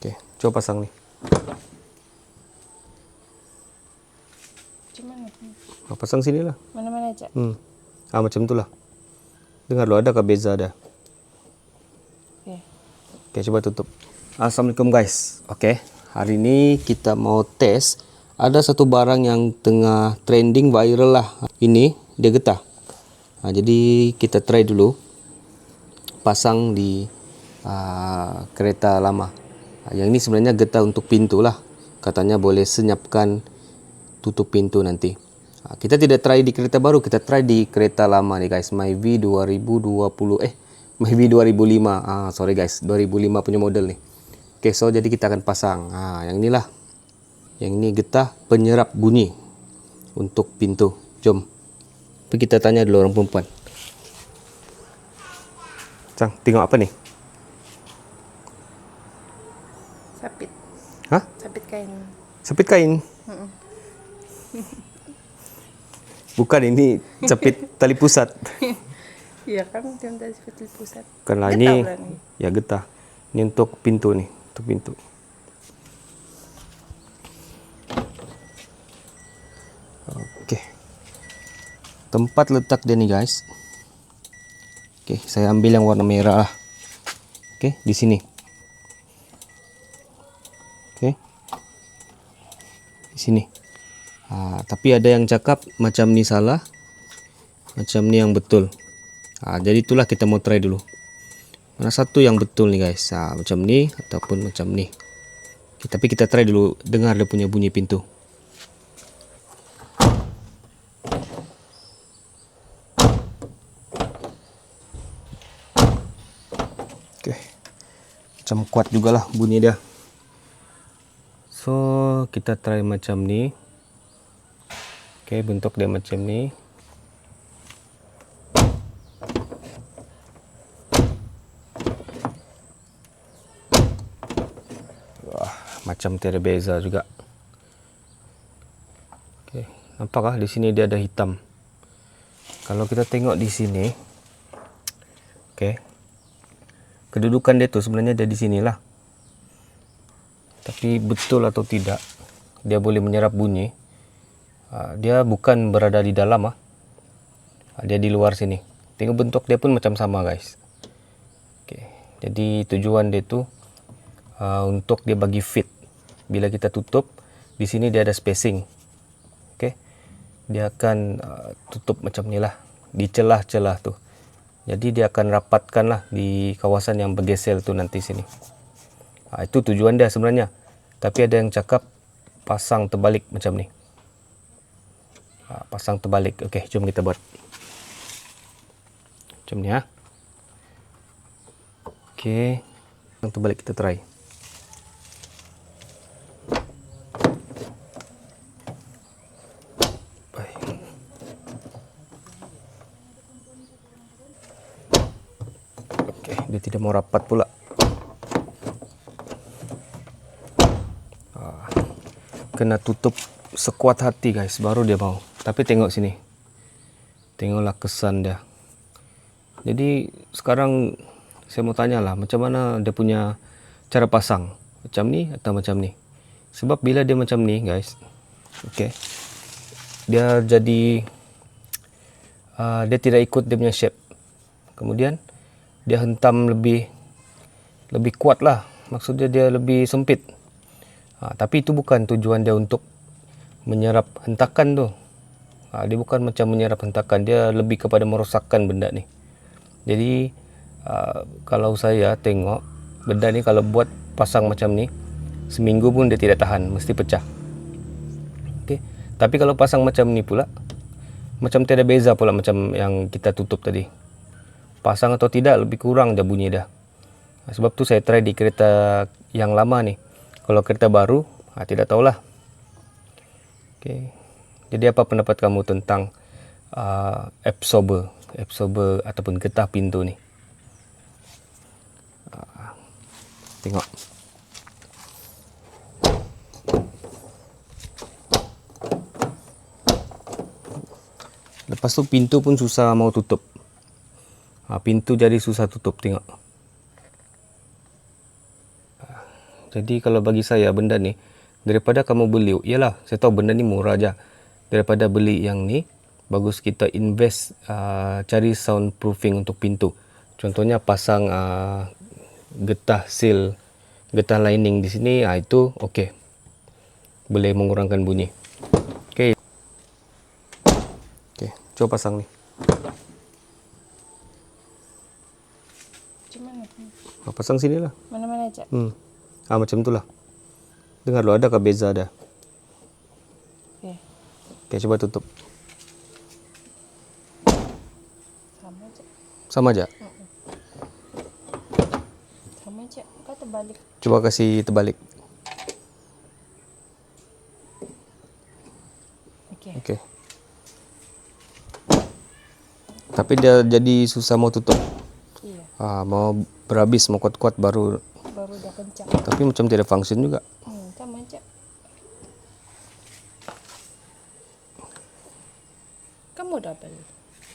Okey, coba pasang ni. Macam mana? Pasang sini lah. Mana-mana je. Macam tu lah. Dengar lo, adakah beza dia? Okey. Okey, coba tutup. Assalamualaikum guys. Okey, hari ni kita mau tes. Ada satu barang yang tengah trending viral lah. Ini dia getah. Jadi kita try dulu pasang di kereta lama. Yang ini sebenarnya getah untuk pintu lah. Katanya boleh senyapkan tutup pintu nanti. Kita tidak try di kereta baru, kita try di kereta lama nih guys. Myvi 2020 Myvi 2005. Sorry guys, 2005 punya model nih. Oke, so jadi kita akan pasang. Yang inilah. Yang ini getah penyerap bunyi untuk pintu. Jom. Tapi kita tanya dulu orang perempuan. Cang, tengok apa nih? Sapit. Hah? Sapit kain. Sapit kain? Bukan, ini sapit tali pusat. Iya kan, dia dari sapit pusat. Bukanlah, Getah ini pula ni. ya getah. Ini untuk pintu nih, untuk pintu. Oke. Tempat letak dia nih guys. Oke, saya ambil yang warna merah lah. Oke, di sini. Oke. Di sini. Tapi ada yang cakap macam ni salah, macam ni yang betul. Jadi itulah kita mau try dulu. Mana satu yang betul nih guys? Macam ni ataupun macam ni. Oke, tapi kita try dulu, dengar dia punya bunyi pintu. Oke, macam kuat jugalah bunyi dia. So kita try macam ni. Oke, bentuk dia macam ni. Macam tiada beza juga. Oke, nampakah di sini dia ada hitam. Kalau kita tengok di sini, oke, kedudukan dia tuh sebenarnya dia di sinilah. Tapi betul atau tidak, dia boleh menyerap bunyi. Dia bukan berada di dalam, dia di luar sini. Tengok bentuk dia pun macam sama guys. Oke, jadi tujuan dia tuh untuk dia bagi fit. Bila kita tutup, di sini dia ada spacing. Oke, dia akan tutup macam ni lah, di celah-celah tuh. Jadi dia akan rapatkan lah di kawasan yang bergesel tuh nanti sini. Itu tujuan dia sebenarnya. Tapi ada yang cakap pasang terbalik macam ni. Pasang terbalik. Oke, jom kita buat. Macam ni ya. Oke, pasang terbalik kita try. Dia tidak mau rapat pula. Kena tutup sekuat hati guys, baru dia mau. Tapi tengok sini, tengoklah kesan dia. Jadi sekarang saya mau tanya lah, macam mana dia punya cara pasang, macam ni atau macam ni? Sebab bila dia macam ni guys, oke, dia jadi dia tidak ikut dia punya shape. Kemudian dia hentam lebih kuat lah, maksudnya dia lebih sempit. Tapi itu bukan tujuan dia untuk menyerap hentakan tu. Dia bukan macam menyerap hentakan, dia lebih kepada merosakkan benda ni. Jadi kalau saya tengok benda ni, kalau buat pasang macam ni, seminggu pun dia tidak tahan, mesti pecah. Okay. Tapi kalau pasang macam ni pula, macam tiada beza pula macam yang kita tutup tadi. Pasang atau tidak, lebih kurang dia bunyi dah. Sebab tu saya try di kereta yang lama ni. Kalau kereta baru, tidak tahulah. Okay. Jadi apa pendapat kamu tentang absorber ataupun getah pintu ni? Tengok. Lepas tu pintu pun susah mau tutup. Pintu jadi susah tutup, tengok. Jadi kalau bagi saya benda ni, daripada kamu beli, iyalah saya tahu benda ni murah aja. Daripada beli yang ni, bagus kita invest cari soundproofing untuk pintu. Contohnya pasang getah seal, getah lining di sini, itu okey. Boleh mengurangkan bunyi. Okey. Okey, coba pasang ni. Macam mana? Pasang sini lah. Mana-mana aja. Macam tu lah. Dengar lo, adakah beza dia? Okey. Okey, coba tutup. Sama aja. Sama aja. Sama aja. Kau terbalik. Coba kasih terbalik. Okey. Okey. Tapi dia jadi susah mau tutup. Iya. Mau berhabis, mau kuat-kuat baru. Baru dah kencang. Tapi macam tidak function juga. Sama aja. Kamu dah beli.